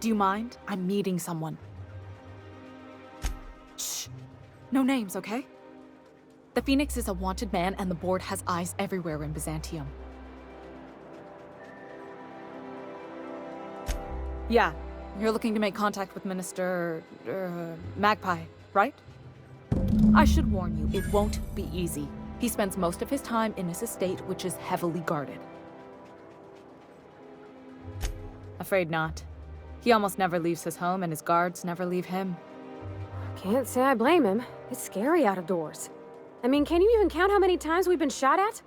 Do you mind? I'm meeting someone. Shh. No names, okay? The Phoenix is a wanted man, and the board has eyes everywhere in Byzantium. Yeah, you're looking to make contact with Minister... Magpie, right? I should warn you, it won't be easy. He spends most of his time in his estate, which is heavily guarded. Afraid not. He almost never leaves his home, and his guards never leave him. Can't say I blame him. It's scary out of doors. I mean, can you even count how many times we've been shot at?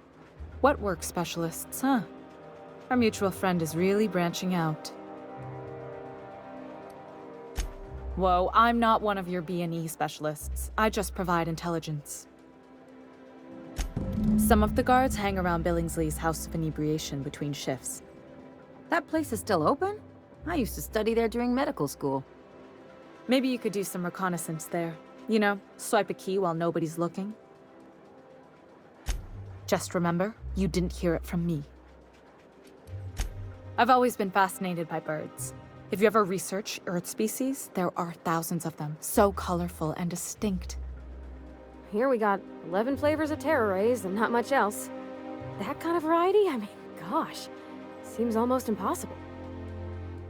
What work specialists, huh? Our mutual friend is really branching out. Whoa, I'm not one of your B&E specialists. I just provide intelligence. Some of the guards hang around Billingsley's House of Inebriation between shifts. That place is still open? I used to study there during medical school. Maybe you could do some reconnaissance there. You know, swipe a key while nobody's looking. Just remember, you didn't hear it from me. I've always been fascinated by birds. If you ever research Earth species, there are thousands of them, so colorful and distinct. Here we got 11 flavors of terror rays and not much else. That kind of variety? I mean, gosh, seems almost impossible.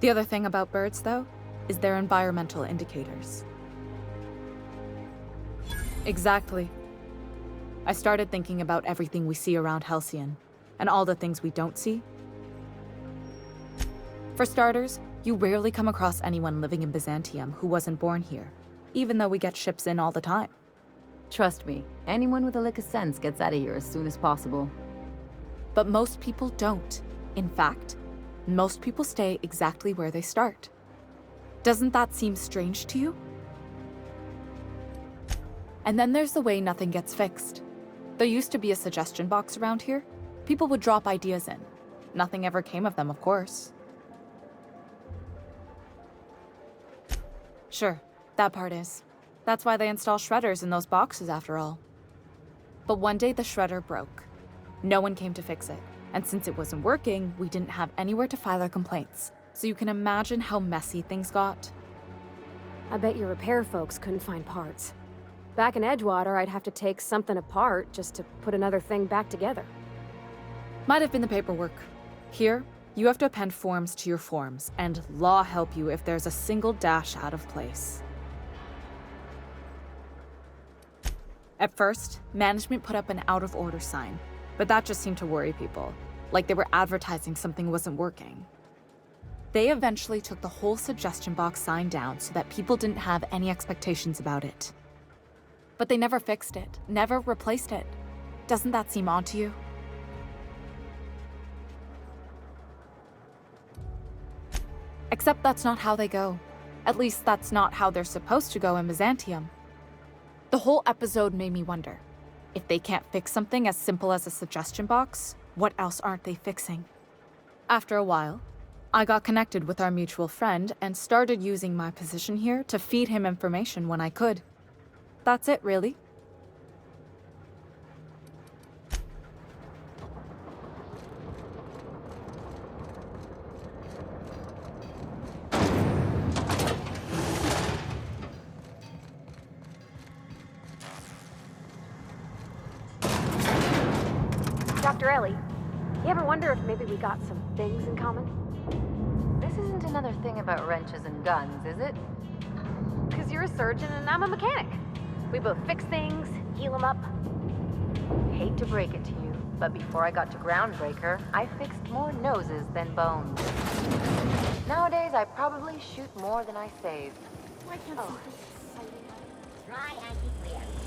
The other thing about birds, though, is their environmental indicators. Exactly. I started thinking about everything we see around Halcyon, and all the things we don't see. For starters, you rarely come across anyone living in Byzantium who wasn't born here, even though we get ships in all the time. Trust me, anyone with a lick of sense gets out of here as soon as possible. But most people don't. In fact, most people stay exactly where they start. Doesn't that seem strange to you? And then there's the way nothing gets fixed. There used to be a suggestion box around here. People would drop ideas in. Nothing ever came of them, of course. Sure, that part is. That's why they install shredders in those boxes, after all. But one day the shredder broke. No one came to fix it. And since it wasn't working, we didn't have anywhere to file our complaints. So you can imagine how messy things got. I bet your repair folks couldn't find parts. Back in Edgewater, I'd have to take something apart just to put another thing back together. Might have been the paperwork. Here, you have to append forms to your forms, and law help you if there's a single dash out of place. At first, management put up an out-of-order sign, but that just seemed to worry people, like they were advertising something wasn't working. They eventually took the whole suggestion box sign down so that people didn't have any expectations about it. But they never fixed it, never replaced it. Doesn't that seem odd to you? Except that's not how they go. At least that's not how they're supposed to go in Byzantium. The whole episode made me wonder, if they can't fix something as simple as a suggestion box, what else aren't they fixing? After a while, I got connected with our mutual friend and started using my position here to feed him information when I could. That's it, really. Dr. Ellie, you ever wonder if maybe we got some things in common? This isn't another thing about wrenches and guns, is it? Because you're a surgeon and I'm a mechanic. We both fix things, heal them up. Hate to break it to you, but before I got to Groundbreaker, I fixed more noses than bones. Nowadays, I probably shoot more than I save. Oh.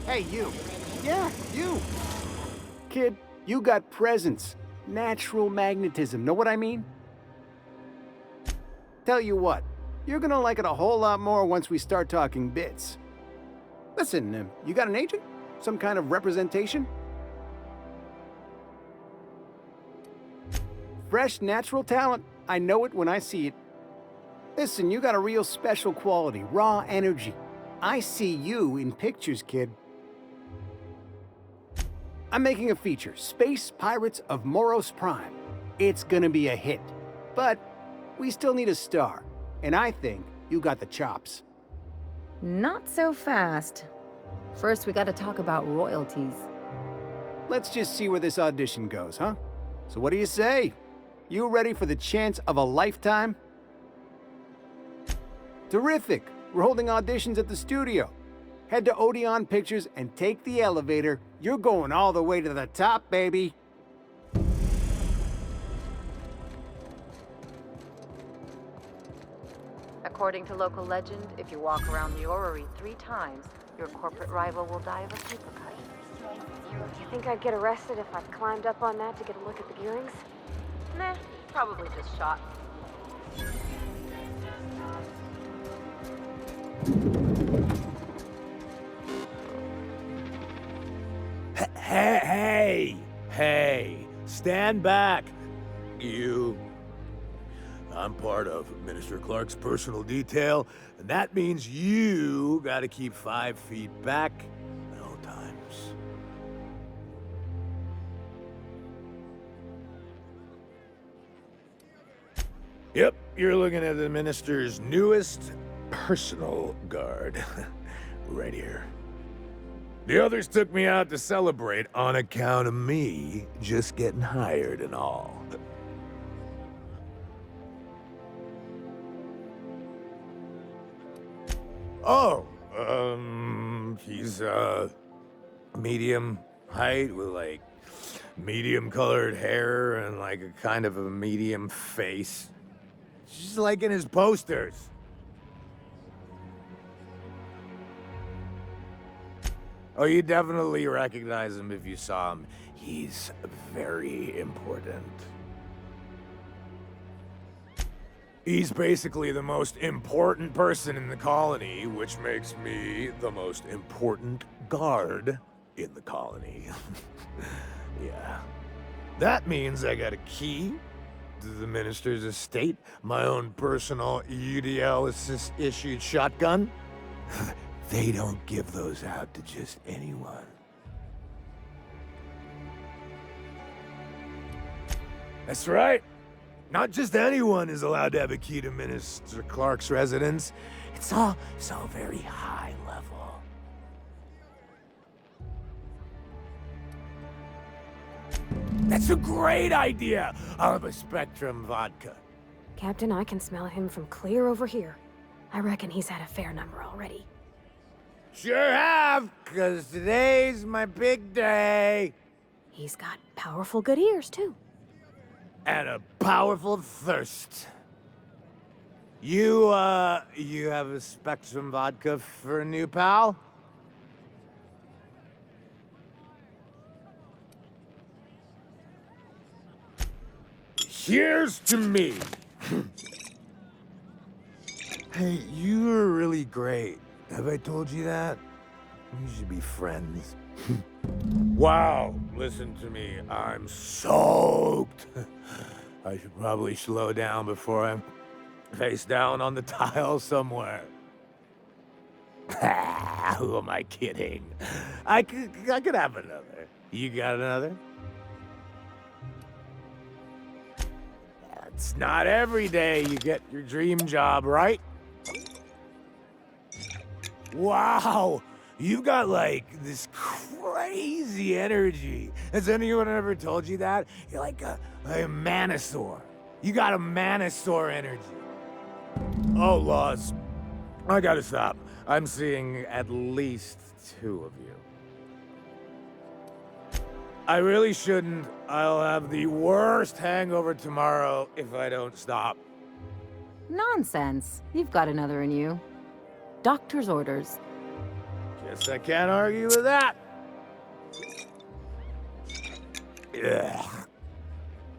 Hey, you. Yeah, you. Kid, you got presence. Natural magnetism, know what I mean? Tell you what, you're gonna like it a whole lot more once we start talking bits. Listen, you got an agent? Some kind of representation? Fresh, natural talent. I know it when I see it. Listen, you got a real special quality, raw energy. I see you in pictures, kid. I'm making a feature, Space Pirates of Moros Prime. It's gonna be a hit. But we still need a star. and I think you got the chops. Not so fast. First, we gotta talk about royalties. Let's just see where this audition goes, huh? So what do you say? You ready for the chance of a lifetime? Terrific! We're holding auditions at the studio. Head to Odeon Pictures and take the elevator. You're going all the way to the top, baby! According to local legend, if you walk around the orrery 3 times, your corporate rival will die of a paper cut. You think I'd get arrested if I climbed up on that to get a look at the gearings? Nah, probably just shot. Hey, stand back, you. I'm part of Minister Clark's personal detail, and that means you gotta keep 5 feet back at all times. Yep, you're looking at the Minister's newest personal guard. Right here. The others took me out to celebrate on account of me just getting hired and all. Oh, he's, medium height with, like, medium colored hair and, like, a kind of a medium face. Just like in his posters. Oh, you definitely recognize him if you saw him. He's very important. He's basically the most important person in the colony, which makes me the most important guard in the colony. Yeah. That means I got a key to the minister's estate, my own personal UDL-issued shotgun. They don't give those out to just anyone. That's right. Not just anyone is allowed to have a key to Minister Clark's residence. It's all so very high level. That's a great idea! I'll have a Spectrum vodka. Captain, I can smell him from clear over here. I reckon he's had a fair number already. Sure have, 'cause today's my big day. He's got powerful good ears, too. And a powerful thirst. You have a Spectrum vodka for a new pal? Here's to me. Hey, you are really great. Have I told you that? We should be friends. Wow, listen to me. I'm soaked. I should probably slow down before I'm face down on the tile somewhere. Who am I kidding? I could have another. You got another? It's not every day you get your dream job, right? Wow, you've got like this crazy energy. Has anyone ever told you that? You're like a manosaur. You got a manosaur energy. Oh, Laws, I gotta stop. I'm seeing at least 2 of you. I really shouldn't. I'll have the worst hangover tomorrow if I don't stop. Nonsense. You've got another in you. Doctor's orders. Guess I can't argue with that. Ugh.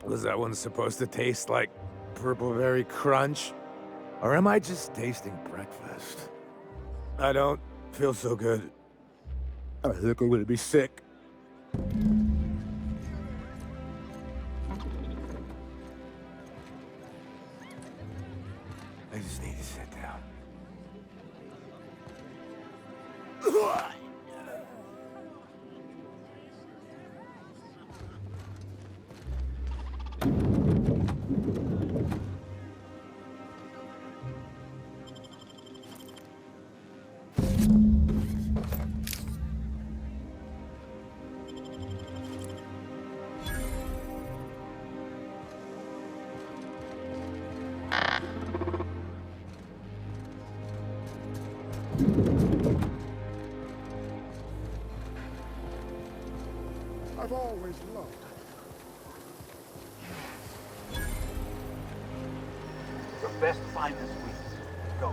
Was that one supposed to taste like purple berry crunch? Or am I just tasting breakfast? I don't feel so good. I think I'm gonna be sick. I just need to sit down. I've always loved Your best find this week. Go.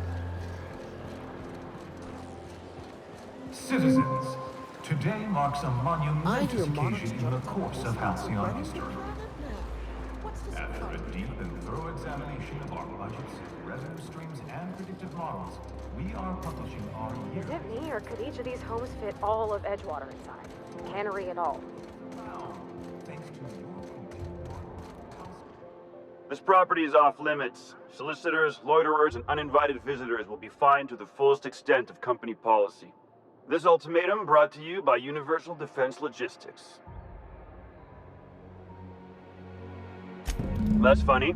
Citizens, today marks a monumentous occasion in the course of Альциону history. After a deep and thorough examination of our budgets, revenue streams, and predictive models, we are publishing our Is year. it me, or could each of these homes fit all of Edgewater inside? Cannery and all. Now, thanks to your continued work, This property is off limits. Solicitors, loiterers, and uninvited visitors will be fined to the fullest extent of company policy. This ultimatum brought to you by Universal Defense Logistics. Less funny,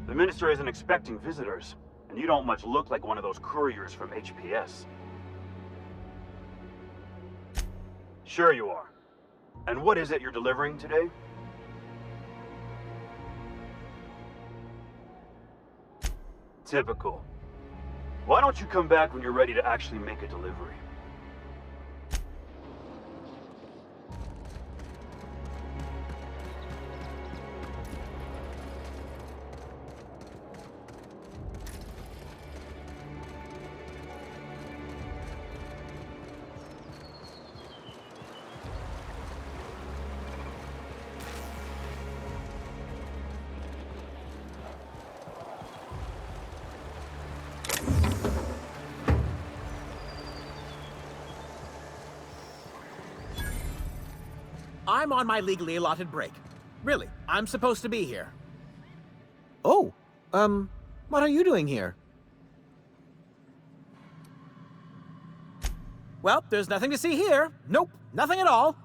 the minister isn't expecting visitors, and you don't much look like one of those couriers from HPS. Sure you are. And what is it you're delivering today? Typical. Why don't you come back when you're ready to actually make a delivery? I'm on my legally allotted break. Really, I'm supposed to be here. Oh, what are you doing here? Well, there's nothing to see here. Nope, nothing at all.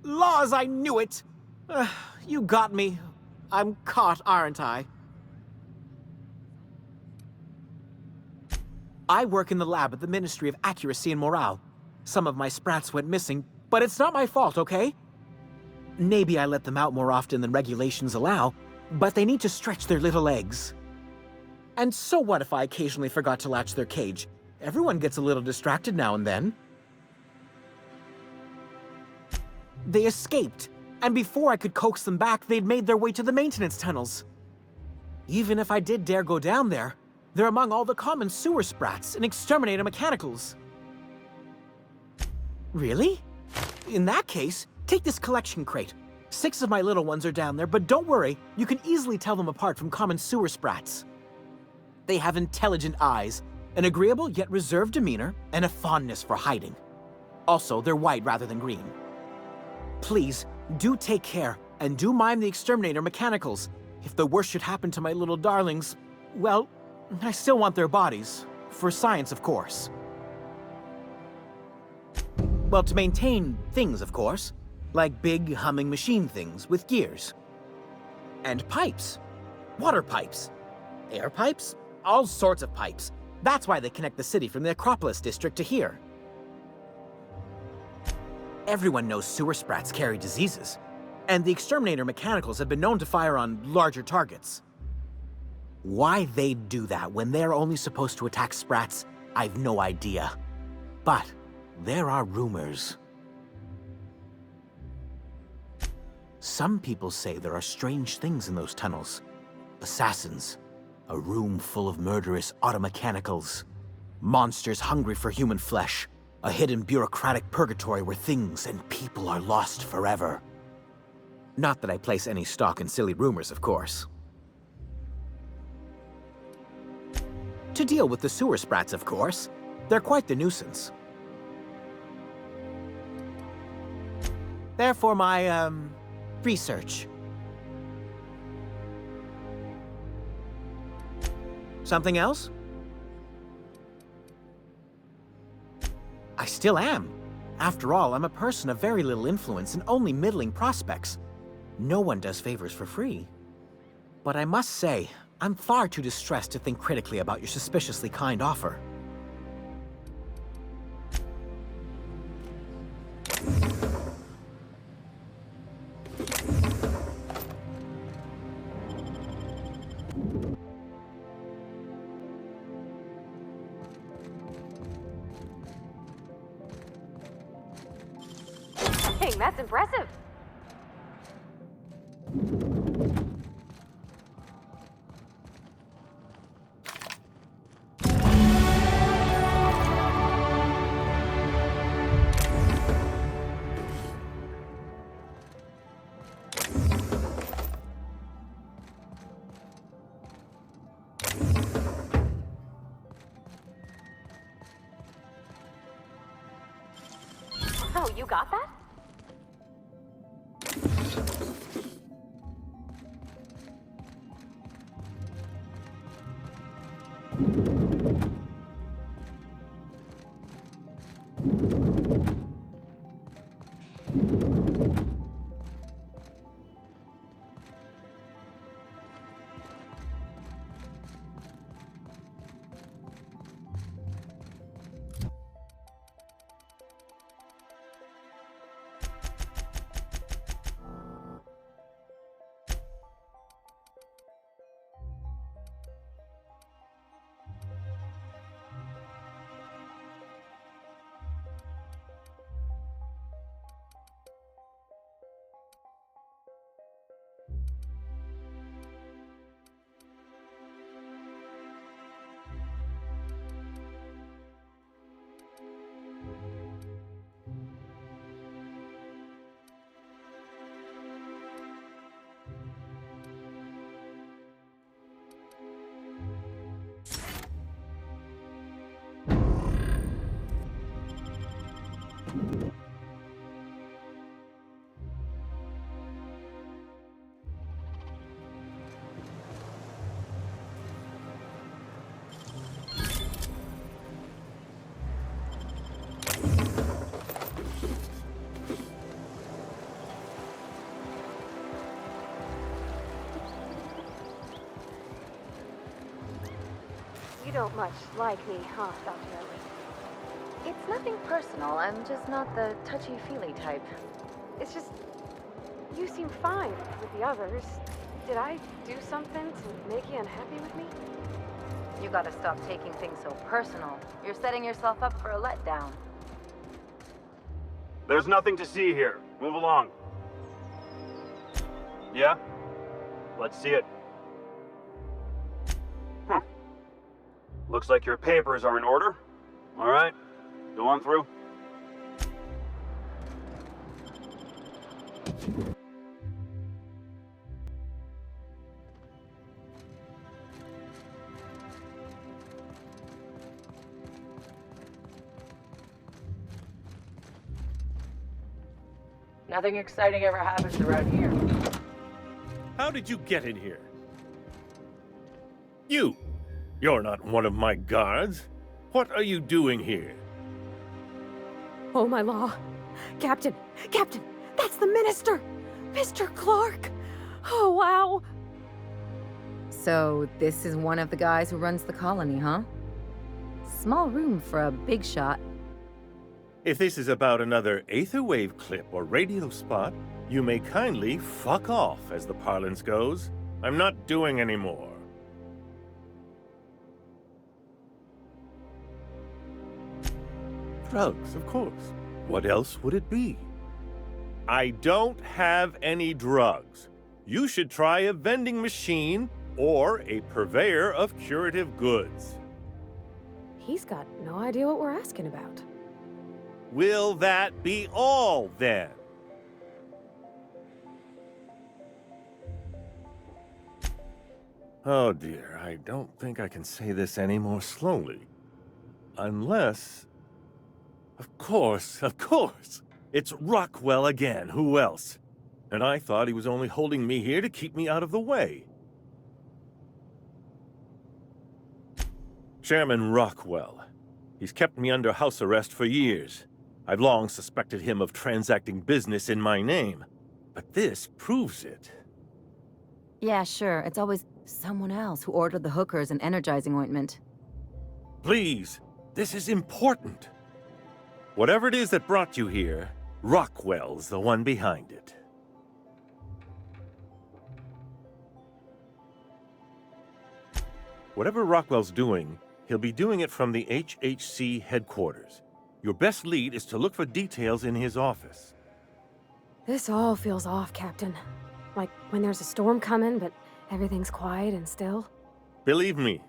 Laws, I knew it. You got me. I'm caught, aren't I? I work in the lab at the Ministry of Accuracy and Morale. Some of my sprats went missing, but it's not my fault, okay? Maybe I let them out more often than regulations allow, but they need to stretch their little legs. And so what if I occasionally forgot to latch their cage? Everyone gets a little distracted now and then. They escaped, and before I could coax them back, they'd made their way to the maintenance tunnels. Even if I did dare go down there, they're among all the common sewer sprats and exterminator mechanicals. Really? In that case, take this collection crate. 6 of my little ones are down there, but don't worry, you can easily tell them apart from common sewer sprats. They have intelligent eyes, an agreeable yet reserved demeanor, and a fondness for hiding. Also, they're white rather than green. Please, do take care, and do mime the exterminator mechanicals. If the worst should happen to my little darlings, well, I still want their bodies. For science, of course. Well, to maintain things, of course. Like big, humming machine things with gears. And pipes. Water pipes. Air pipes. All sorts of pipes. That's why they connect the city from the Acropolis district to here. Everyone knows sewer sprats carry diseases. And the exterminator mechanicals have been known to fire on larger targets. Why they'd do that when they're only supposed to attack sprats, I've no idea. But there are rumors. Some people say there are strange things in those tunnels. Assassins, a room full of murderous automechanicals, monsters hungry for human flesh, a hidden bureaucratic purgatory where things and people are lost forever. Not that I place any stock in silly rumors, of course. To deal with the sewer sprats, of course. They're quite the nuisance. Therefore, my, research. Something else? I still am. After all, I'm a person of very little influence and only middling prospects. No one does favors for free. But I must say, I'm far too distressed to think critically about your suspiciously kind offer. Dang, that's impressive. Oh, you got that? You don't much like me, huh, Dr. Ellie? It's nothing personal. I'm just not the touchy-feely type. It's just... you seem fine with the others. Did I do something to make you unhappy with me? You gotta stop taking things so personal. You're setting yourself up for a letdown. There's nothing to see here. Move along. Yeah? Let's see it. Looks like your papers are in order. All right, go on through. Nothing exciting ever happens around here. How did you get in here? You're not one of my guards. What are you doing here? Oh, my law. Captain! Captain! That's the minister! Mr. Clark! Oh, wow! So, this is one of the guys who runs the colony, huh? Small room for a big shot. If this is about another aetherwave clip or radio spot, you may kindly fuck off, as the parlance goes. I'm not doing any more. Drugs, of course. What else would it be? I don't have any drugs. You should try a vending machine or a purveyor of curative goods. He's got no idea what we're asking about. Will that be all, then? Oh dear, I don't think I can say this any more slowly. Unless... Of course. It's Rockwell again, who else? And I thought he was only holding me here to keep me out of the way. Chairman Rockwell. He's kept me under house arrest for years. I've long suspected him of transacting business in my name. But this proves it. Yeah, sure. It's always someone else who ordered the hookers and energizing ointment. Please, this is important. Whatever it is that brought you here, Rockwell's the one behind it. Whatever Rockwell's doing, he'll be doing it from the HHC headquarters. Your best lead is to look for details in his office. This all feels off, Captain. Like when there's a storm coming, but everything's quiet and still. Believe me,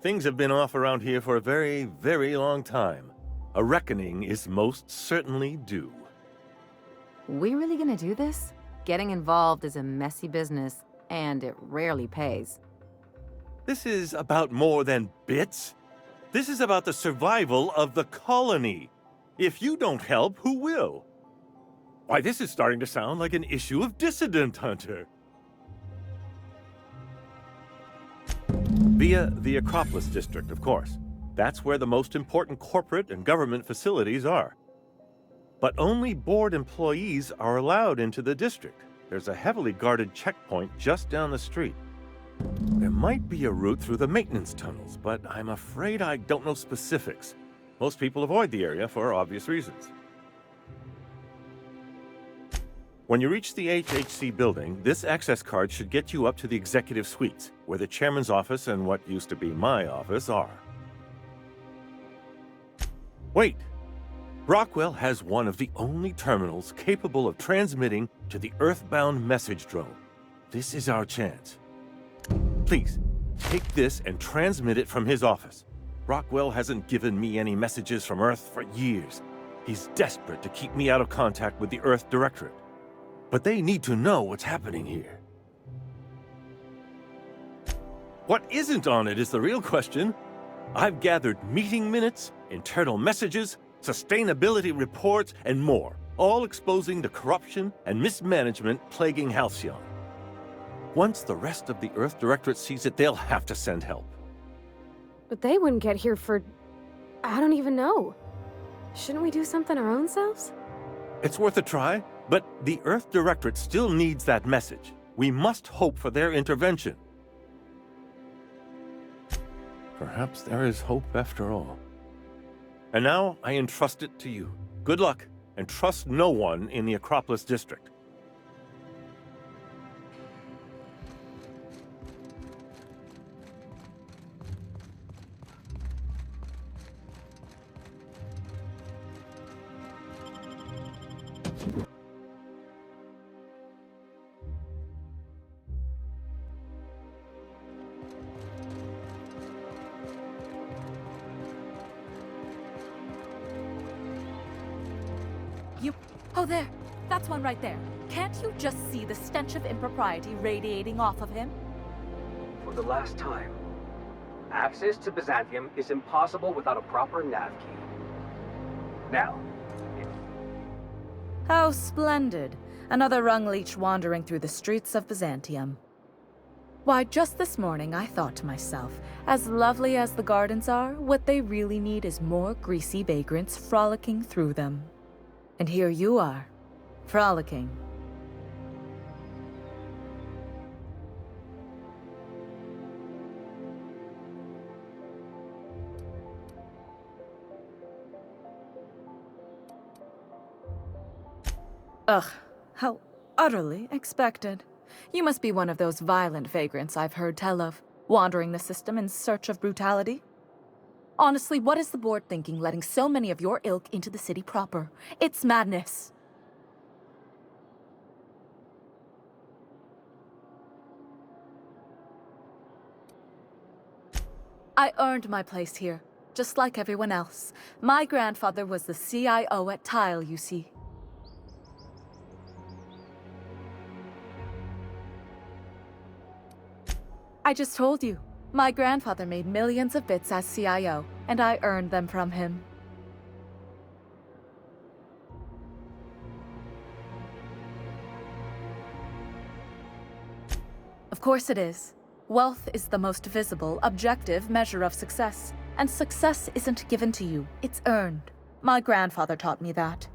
things have been off around here for a very, very long time. A reckoning is most certainly due. We really gonna do this? Getting involved is a messy business, and it rarely pays. This is about more than bits. This is about the survival of the colony. If you don't help, who will? Why, this is starting to sound like an issue of Dissident Hunter. Via the Acropolis District, of course. That's where the most important corporate and government facilities are. But only board employees are allowed into the district. There's a heavily guarded checkpoint just down the street. There might be a route through the maintenance tunnels, but I'm afraid I don't know specifics. Most people avoid the area for obvious reasons. When you reach the HHC building, this access card should get you up to the executive suites, where the chairman's office and what used to be my office are. Wait! Rockwell has one of the only terminals capable of transmitting to the Earthbound message drone. This is our chance. Please, take this and transmit it from his office. Rockwell hasn't given me any messages from Earth for years. He's desperate to keep me out of contact with the Earth Directorate. But they need to know what's happening here. What isn't on it is the real question. I've gathered meeting minutes, internal messages, sustainability reports, and more, all exposing the corruption and mismanagement plaguing Halcyon. Once the rest of the Earth Directorate sees it, they'll have to send help. But they wouldn't get here for... I don't even know. Shouldn't we do something our own selves? It's worth a try, but the Earth Directorate still needs that message. We must hope for their intervention. Perhaps there is hope after all. And now I entrust it to you. Good luck, and trust no one in the Acropolis District. Oh, there. That's one right there. Can't you just see the stench of impropriety radiating off of him? For the last time, access to Byzantium is impossible without a proper nav key. Now, How splendid. Another rung leech wandering through the streets of Byzantium. Why, just this morning I thought to myself, as lovely as the gardens are, what they really need is more greasy vagrants frolicking through them. And here you are, frolicking. Ugh, how utterly expected. You must be one of those violent vagrants I've heard tell of, wandering the system in search of brutality. Honestly, what is the board thinking letting so many of your ilk into the city proper? It's madness. I earned my place here, just like everyone else. My grandfather was the CIO at Tile, you see. I just told you. My grandfather made millions of bits as CIO, and I earned them from him. Of course it is. Wealth is the most visible, objective measure of success. And success isn't given to you, it's earned. My grandfather taught me that.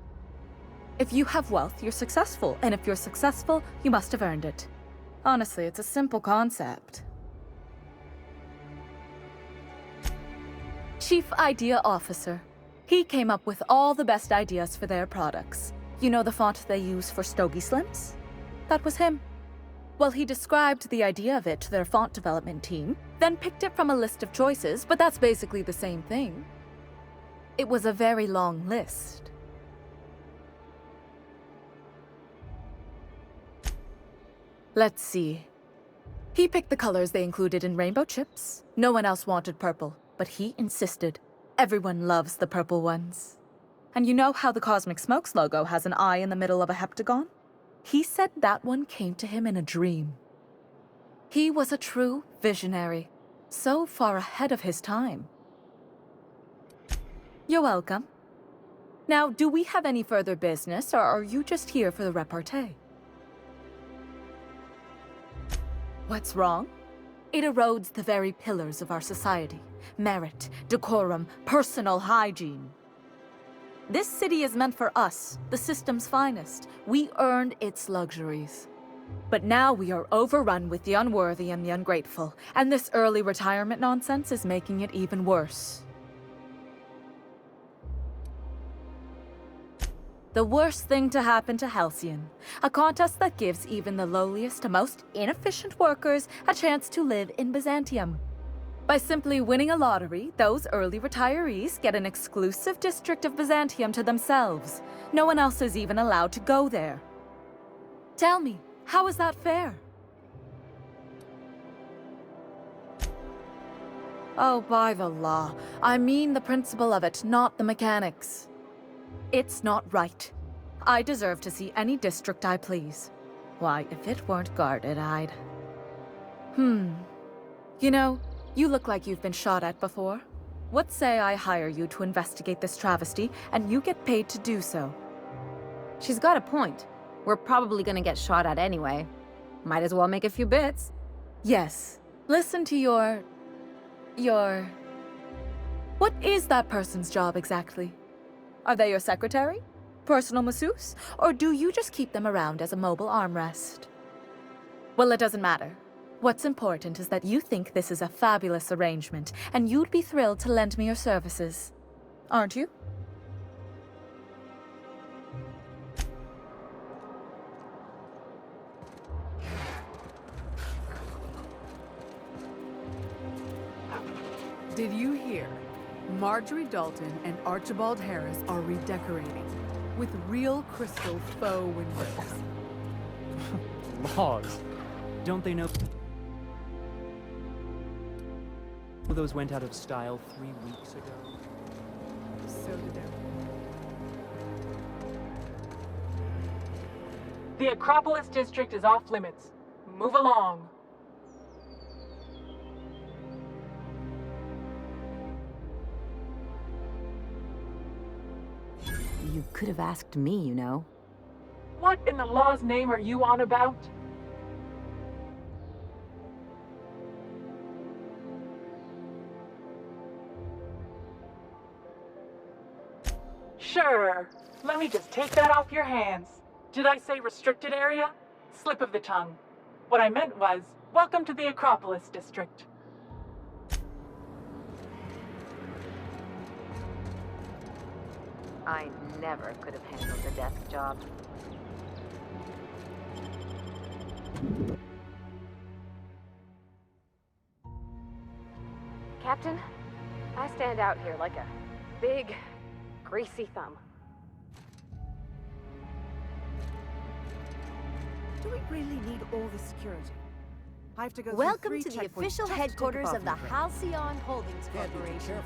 If you have wealth, you're successful, and if you're successful, you must have earned it. Honestly, it's a simple concept. Chief Idea Officer. He came up with all the best ideas for their products. You know the font they use for Stogie Slims? That was him. Well, he described the idea of it to their font development team, then picked it from a list of choices, but that's basically the same thing. It was a very long list. Let's see. He picked the colors they included in rainbow chips. No one else wanted purple, but he insisted. Everyone loves the purple ones. And you know how the Cosmic Smokes logo has an eye in the middle of a heptagon? He said that one came to him in a dream. He was a true visionary, so far ahead of his time. You're welcome. Now, do we have any further business, or are you just here for the repartee? What's wrong? It erodes the very pillars of our society. Merit, decorum, personal hygiene. This city is meant for us, the system's finest. We earned its luxuries. But now we are overrun with the unworthy and the ungrateful, and this early retirement nonsense is making it even worse. The worst thing to happen to Halcyon, a contest that gives even the lowliest and most inefficient workers a chance to live in Byzantium. By simply winning a lottery, those early retirees get an exclusive district of Byzantium to themselves. No one else is even allowed to go there. Tell me, how is that fair? Oh, by the law. I mean the principle of it, not the mechanics. It's not right. I deserve to see any district I please. Why, if it weren't guarded, I'd... You know, you look like you've been shot at before. What say I hire you to investigate this travesty, and you get paid to do so? She's got a point. We're probably gonna get shot at anyway. Might as well make a few bits. Yes. Listen to your... What is that person's job exactly? Are they your secretary? Personal masseuse? Or do you just keep them around as a mobile armrest? Well, it doesn't matter. What's important is that you think this is a fabulous arrangement, and you'd be thrilled to lend me your services. Aren't you? Did you hear? Marjorie Dalton and Archibald Harris are redecorating with real crystal faux windows. Laws. Don't they know those went out of style 3 weeks ago? So did everyone. The Acropolis district is off limits. Move along. You could have asked me, you know. What in the law's name are you on about? Sure. Let me just take that off your hands. Did I say restricted area? Slip of the tongue. What I meant was, welcome to the Acropolis district. I never could have handled the desk job. Captain, I stand out here like a big, greasy thumb. Do we really need all the security? I have to go Welcome through to 3 the checkpoints official just to take a headquarters of the bathroom break. Halcyon Holdings Corporation.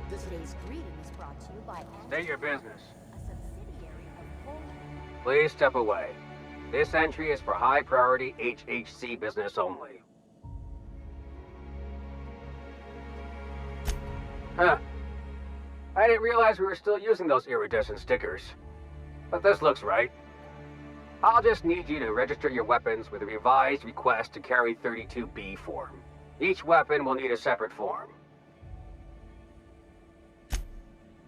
Today's greetings brought to you by State your business. a subsidiary of Poland. Please step away. This entry is for high-priority HHC business only. Huh. I didn't realize we were still using those iridescent stickers. But this looks right. I'll just need you to register your weapons with a revised request to carry 32B form. Each weapon will need a separate form.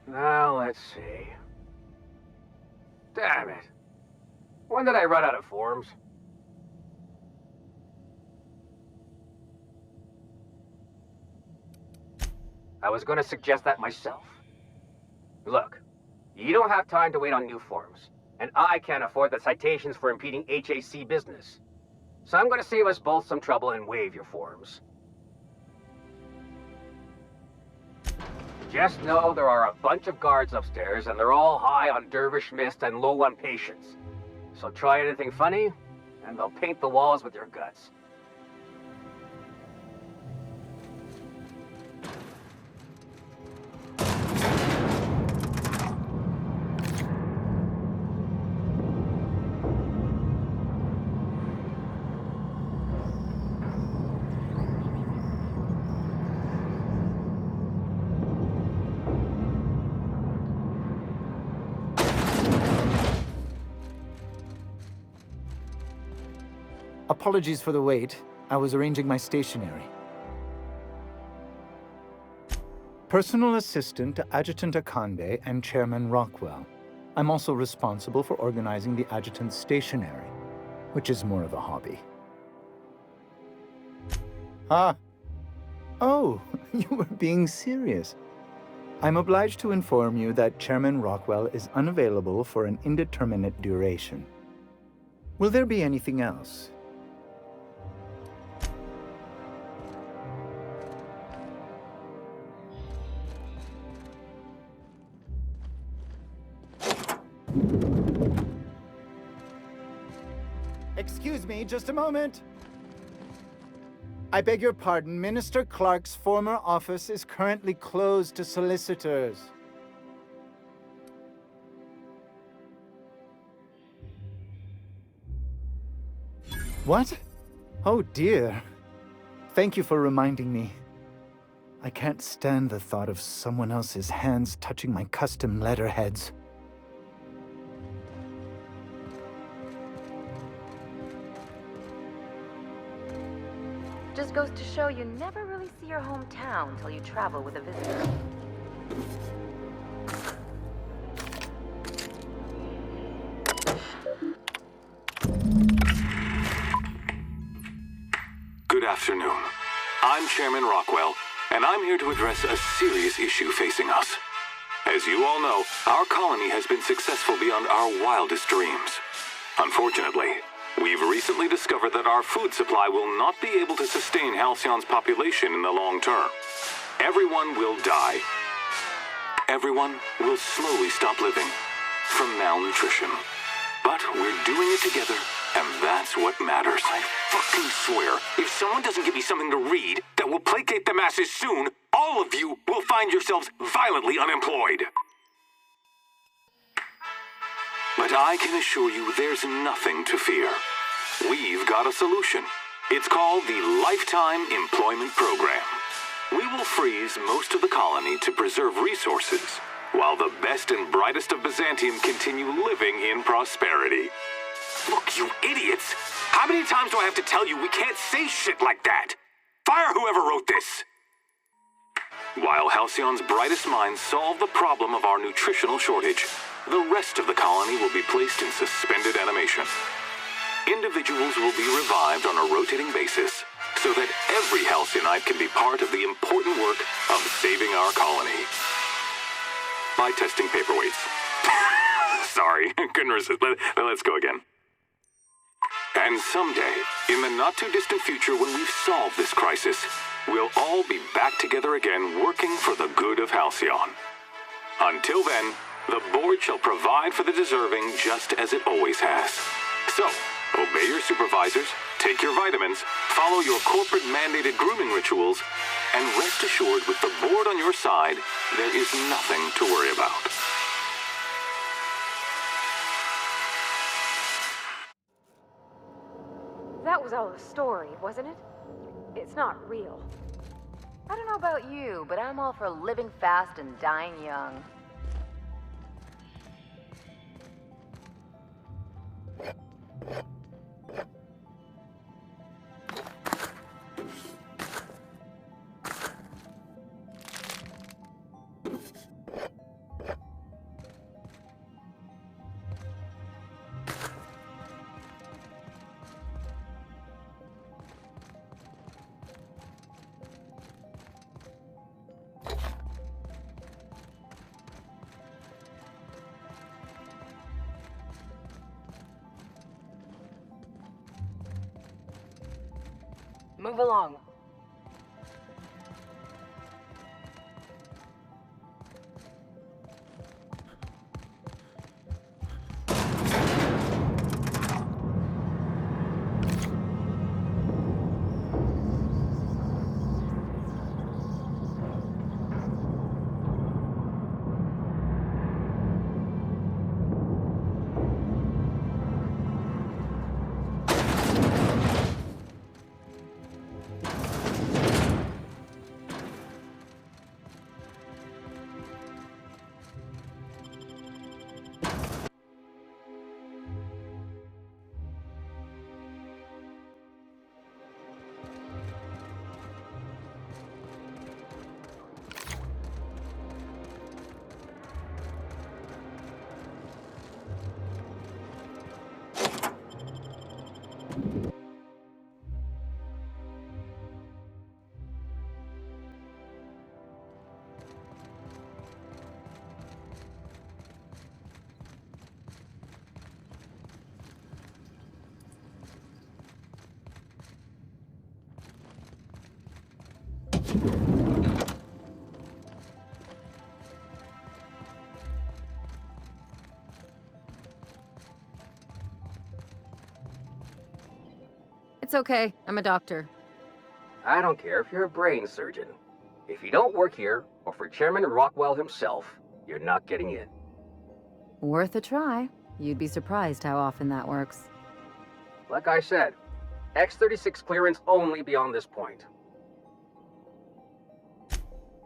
Now, let's see. Damn it. When did I run out of forms? I was going to suggest that myself. Look, you don't have time to wait on new forms, and I can't afford the citations for impeding HAC business. So I'm going to save us both some trouble and waive your forms. Just know there are a bunch of guards upstairs, and they're all high on dervish mist and low on patience. So try anything funny, and they'll paint the walls with your guts. Apologies for the wait. I was arranging my stationery. Personal assistant to Adjutant Akande and Chairman Rockwell. I'm also responsible for organizing the adjutant's stationery, which is more of a hobby. Ah. Oh, you were being serious. I'm obliged to inform you that Chairman Rockwell is unavailable for an indeterminate duration. Will there be anything else? Excuse me, just a moment. I beg your pardon, Minister Clark's former office is currently closed to solicitors. What? Oh dear. Thank you for reminding me. I can't stand the thought of someone else's hands touching my custom letterheads. Just goes to show you never really see your hometown till you travel with a visitor. Good afternoon. I'm Chairman Rockwell, and I'm here to address a serious issue facing us. As you all know, our colony has been successful beyond our wildest dreams. Unfortunately, we've recently discovered that our food supply will not be able to sustain Halcyon's population in the long term. Everyone will die. Everyone will slowly stop living from malnutrition. But we're doing it together, and that's what matters. I fucking swear, if someone doesn't give me something to read that will placate the masses soon, all of you will find yourselves violently unemployed. But I can assure you there's nothing to fear. We've got a solution. It's called the Lifetime Employment Program. We will freeze most of the colony to preserve resources, while the best and brightest of Byzantium continue living in prosperity. Look, you idiots! How many times do I have to tell you we can't say shit like that? Fire whoever wrote this! While Halcyon's brightest minds solve the problem of our nutritional shortage, the rest of the colony will be placed in suspended animation. Individuals will be revived on a rotating basis, so that every Halcyonite can be part of the important work of saving our colony. By testing paperweights. Sorry, couldn't resist. Let's go again. And someday, in the not-too-distant future when we've solved this crisis, we'll all be back together again working for the good of Halcyon. Until then, the board shall provide for the deserving just as it always has. So, obey your supervisors, take your vitamins, follow your corporate-mandated grooming rituals, and rest assured with the board on your side, there is nothing to worry about. That was all a story, wasn't it? It's not real. I don't know about you, but I'm all for living fast and dying young. Move along. It's okay. I'm a doctor. I don't care if you're a brain surgeon. If you don't work here, or for Chairman Rockwell himself, you're not getting in. Worth a try. You'd be surprised how often that works. Like I said, X-36 clearance only beyond this point.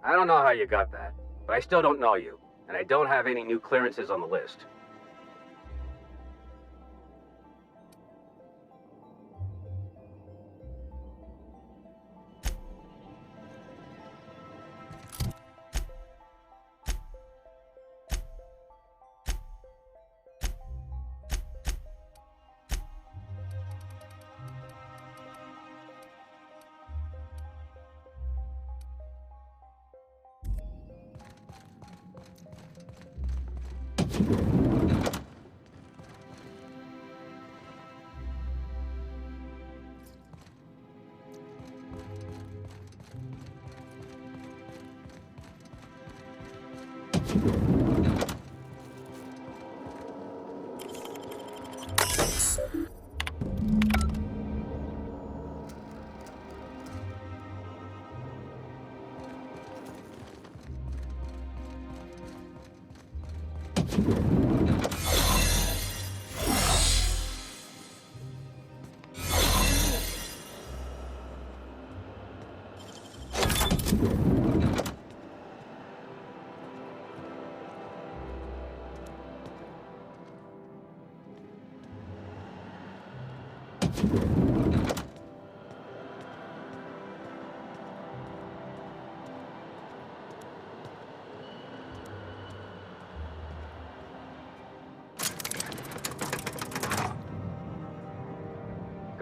I don't know how you got that, but I still don't know you, and I don't have any new clearances on the list.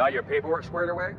Got your paperwork squared away?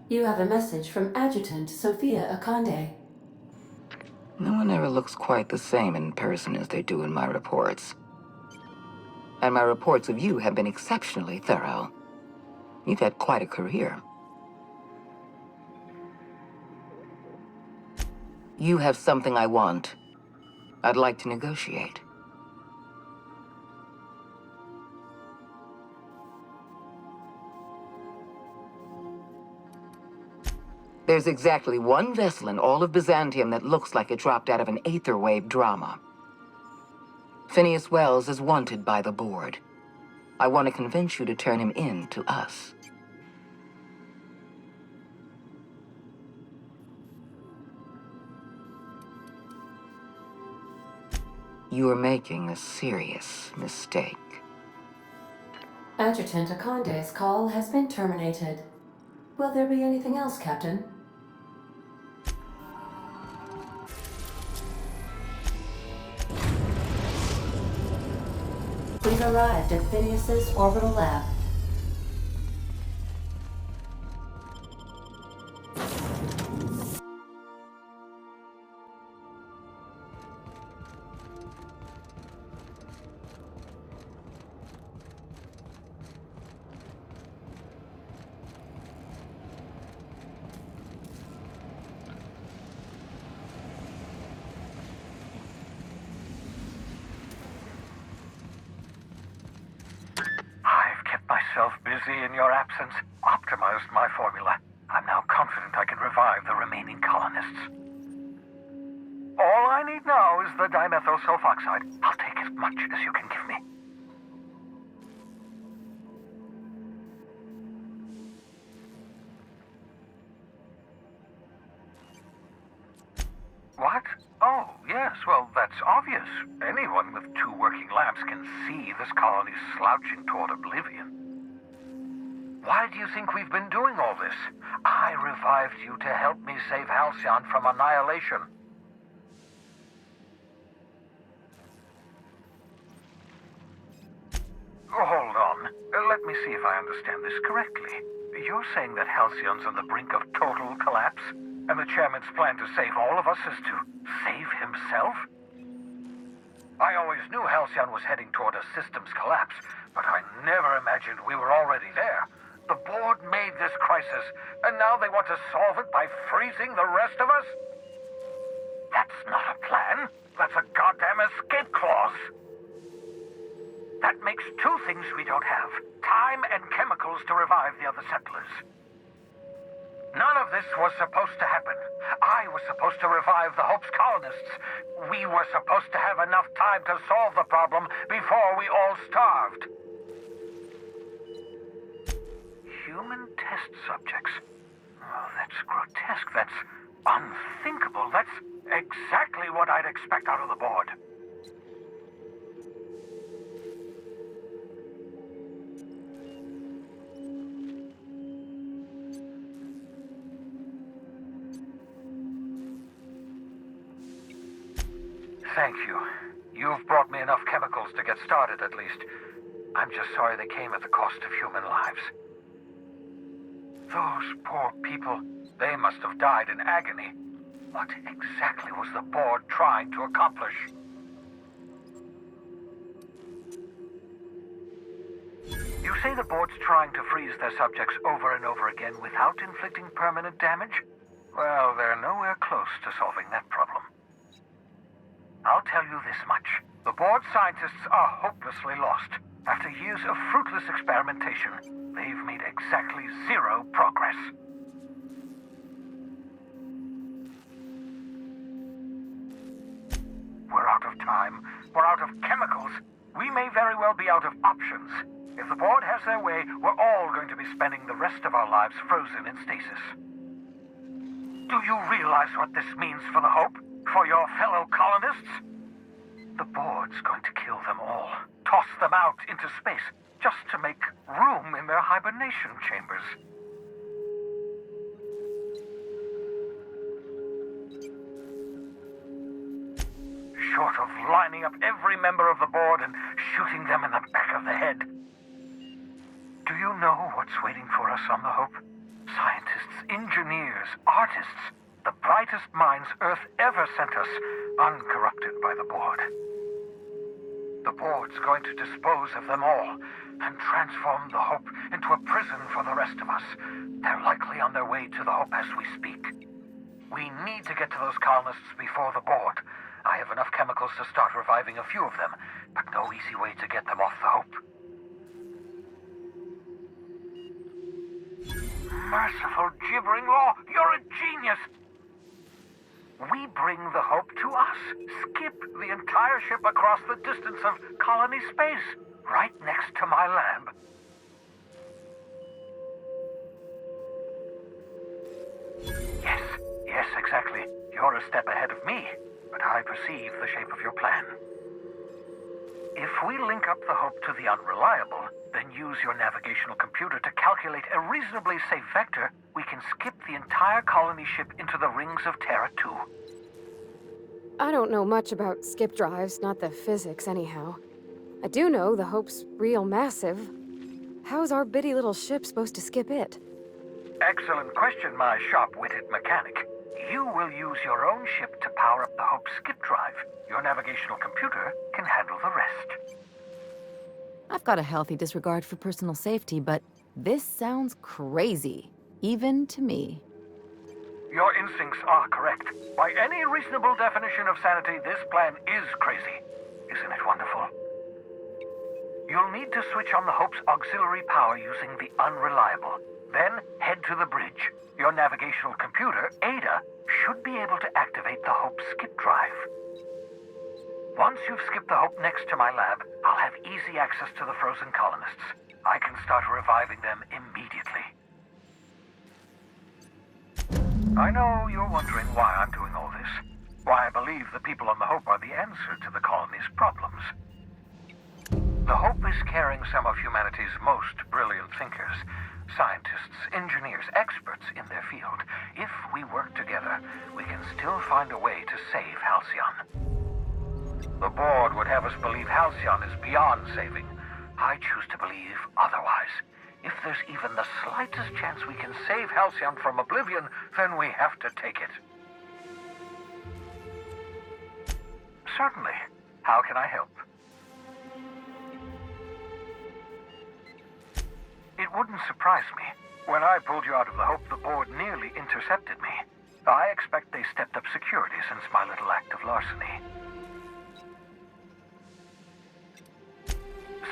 You have a message from Adjutant Sophia Akande. No one ever looks quite the same in person as they do in my reports. And my reports of you have been exceptionally thorough. You've had quite a career. You have something I want. I'd like to negotiate. There's exactly one vessel in all of Byzantium that looks like it dropped out of an aetherwave drama. Phineas Wells is wanted by the board. I want to convince you to turn him in to us. You are making a serious mistake. Adjutant Akande's call has been terminated. Will there be anything else, Captain? We've arrived at Phineas's orbital lab. Busy in your absence, optimized my formula. I'm now confident I can revive the remaining colonists. All I need now is the dimethyl sulfoxide. I'll take as much as you can give me. What? Oh, yes, well, that's obvious. Anyone with 2 working lamps can see this colony's slouching toward oblivion. Why do you think we've been doing all this? I revived you to help me save Halcyon from annihilation. Hold on. Let me see if I understand this correctly. You're saying that Halcyon's on the brink of total collapse, and the chairman's plan to save all of us is to save himself? I always knew Halcyon was heading toward a systems collapse, but I never imagined we were already there. The board made this crisis, and now they want to solve it by freezing the rest of us? That's not a plan. That's a goddamn escape clause. That makes 2 things we don't have. Time and chemicals to revive the other settlers. None of this was supposed to happen. I was supposed to revive the Hope's colonists. We were supposed to have enough time to solve the problem before we all starved. Human test subjects. Oh, that's grotesque. That's unthinkable. That's exactly what I'd expect out of the board. Thank you. You've brought me enough chemicals to get started, at least. I'm just sorry they came at the cost of human lives. Those poor people, they must have died in agony. What exactly was the board trying to accomplish? You say the board's trying to freeze their subjects over and over again without inflicting permanent damage? Well, they're nowhere close to solving that problem. I'll tell you this much. The board scientists are hopelessly lost. After years of fruitless experimentation, they've made exactly 0 progress. We're out of time. We're out of chemicals. We may very well be out of options. If the board has their way, we're all going to be spending the rest of our lives frozen in stasis. Do you realize what this means for the Hope? For your fellow colonists? The board's going to kill them all. Toss them out into space, just to make room in their hibernation chambers. Short of lining up every member of the board and shooting them in the back of the head. Do you know what's waiting for us on the Hope? Scientists scientists, engineers, artists, the brightest minds Earth ever sent us, uncorrupted by the board. The board's going to dispose of them all and transform the Hope into a prison for the rest of us. They're likely on their way to the Hope as we speak. We need to get to those colonists before the board. I have enough chemicals to start reviving a few of them, but no easy way to get them off the Hope. Merciful gibbering law, you're a genius! We bring the Hope to us. Skip the entire ship across the distance of colony space, right next to my lab. Yes, exactly. You're a step ahead of me, but I perceive the shape of your plan. If we link up the Hope to the Unreliable, then use your navigational computer to calculate a reasonably safe vector, we can skip the entire colony ship into the rings of Terra 2. I don't know much about skip drives, not the physics anyhow. I do know the Hope's real massive. How's our bitty little ship supposed to skip it? Excellent question, my sharp-witted mechanic. You will use your own ship to power up the Hope's skip drive. Your navigational computer can handle the rest. I've got a healthy disregard for personal safety, but this sounds crazy, even to me. Your instincts are correct. By any reasonable definition of sanity, this plan is crazy. Isn't it wonderful? You'll need to switch on the Hope's auxiliary power using the Unreliable. Then head to the bridge. Your navigational computer, Ada, should be able to activate the Hope's skip drive. Once you've skipped the Hope next to my lab, I'll have easy access to the frozen colonists. I can start reviving them immediately. I know you're wondering why I'm doing all this. Why I believe the people on the Hope are the answer to the colony's problems. The Hope is carrying some of humanity's most brilliant thinkers. Scientists, engineers, experts in their field. If we work together, we can still find a way to save Halcyon. The board would have us believe Halcyon is beyond saving. I choose to believe otherwise. If there's even the slightest chance we can save Halcyon from oblivion, then we have to take it. Certainly. How can I help? It wouldn't surprise me. When I pulled you out of the Hope, the board nearly intercepted me. I expect they stepped up security since my little act of larceny.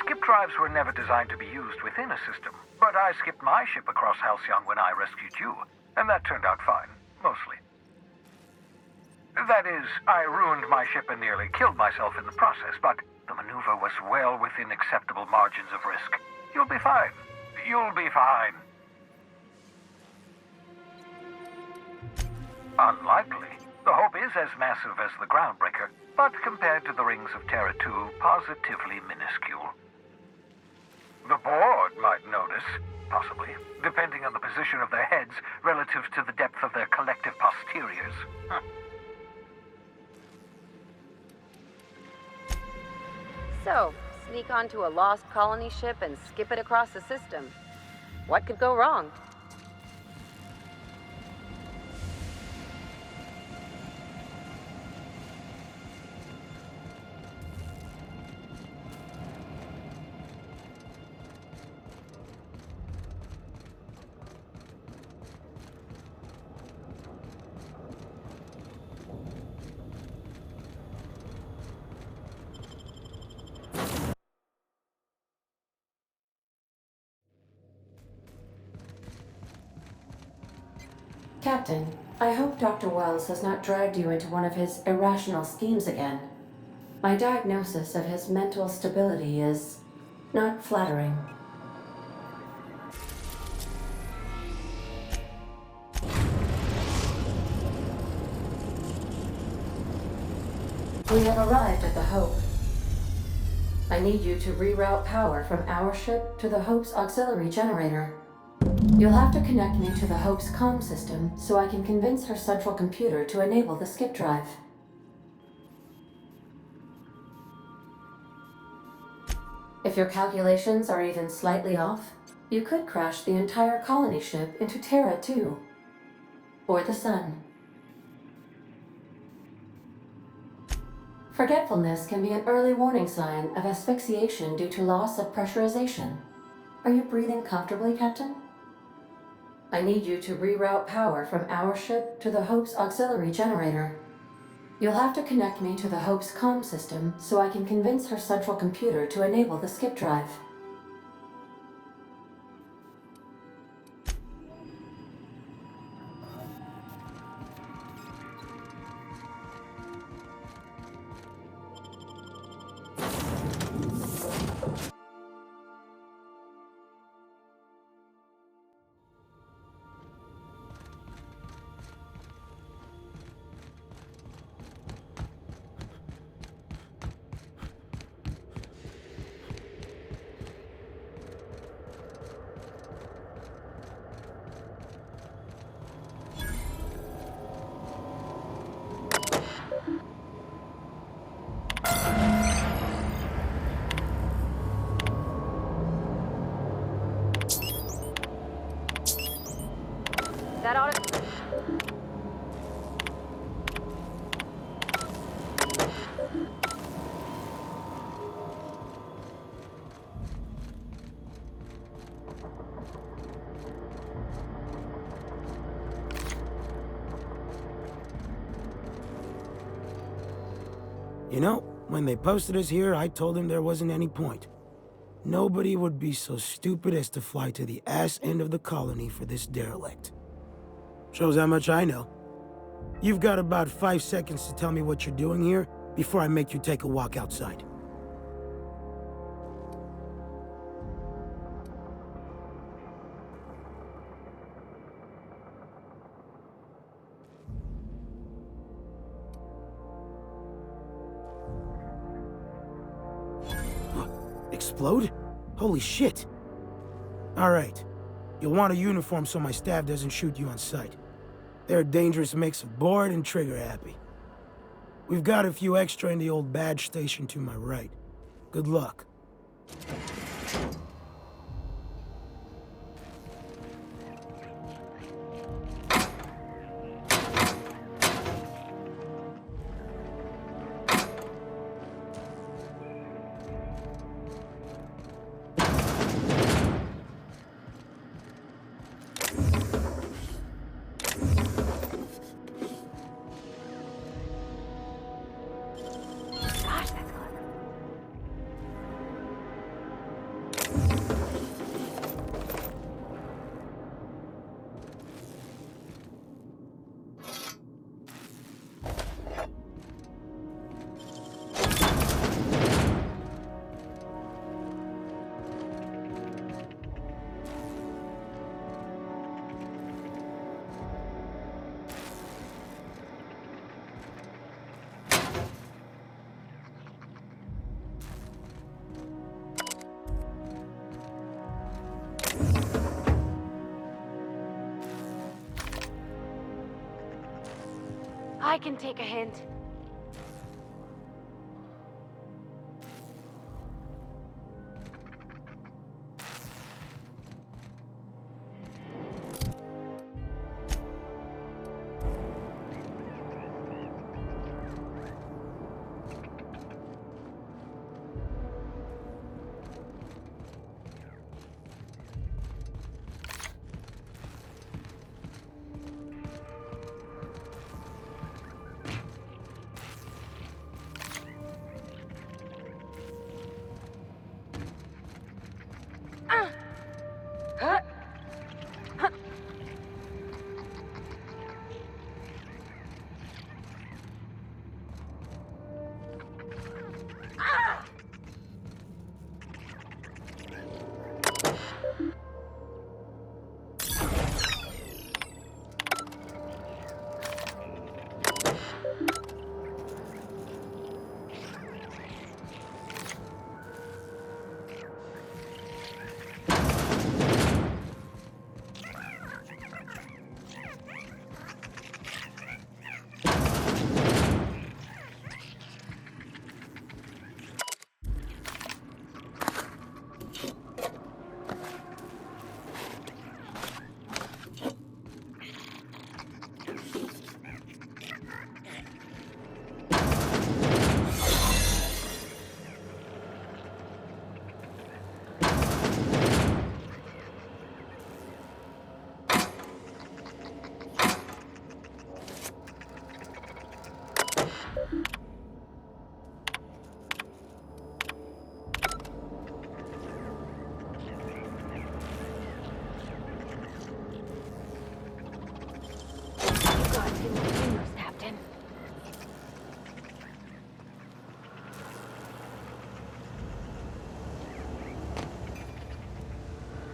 Skip drives were never designed to be used within a system, but I skipped my ship across Halcyon when I rescued you, and that turned out fine, mostly. That is, I ruined my ship and nearly killed myself in the process, but the maneuver was well within acceptable margins of risk. You'll be fine. You'll be fine. Unlikely. The Hope is as massive as the Groundbreaker, but compared to the rings of Terra 2, positively minuscule. The board might notice, possibly, depending on the position of their heads relative to the depth of their collective posteriors. So, sneak onto a lost colony ship and skip it across the system. What could go wrong? Captain, I hope Dr. Wells has not dragged you into one of his irrational schemes again. My diagnosis of his mental stability is not flattering. We have arrived at the Hope. I need you to reroute power from our ship to the Hope's auxiliary generator. You'll have to connect me to the Hope's comm system so I can convince her central computer to enable the skip drive. If your calculations are even slightly off, You could crash the entire colony ship into Terra too. Or the sun. Forgetfulness can be an early warning sign of asphyxiation due to loss of pressurization. Are you breathing comfortably, Captain? I need you to reroute power from our ship to the Hope's auxiliary generator. You'll have to connect me to the Hope's comm system so I can convince her central computer to enable the skip drive. That ought to... You know, when they posted us here, I told them there wasn't any point. Nobody would be so stupid as to fly to the ass end of the colony for this derelict. Shows how much I know. You've got about 5 seconds to tell me what you're doing here before I make you take a walk outside. Explode? Holy shit. All right. You'll want a uniform so my staff doesn't shoot you on sight. They're a dangerous mix of bored and trigger-happy. We've got a few extra in the old badge station to my right. Good luck. I can take a hint.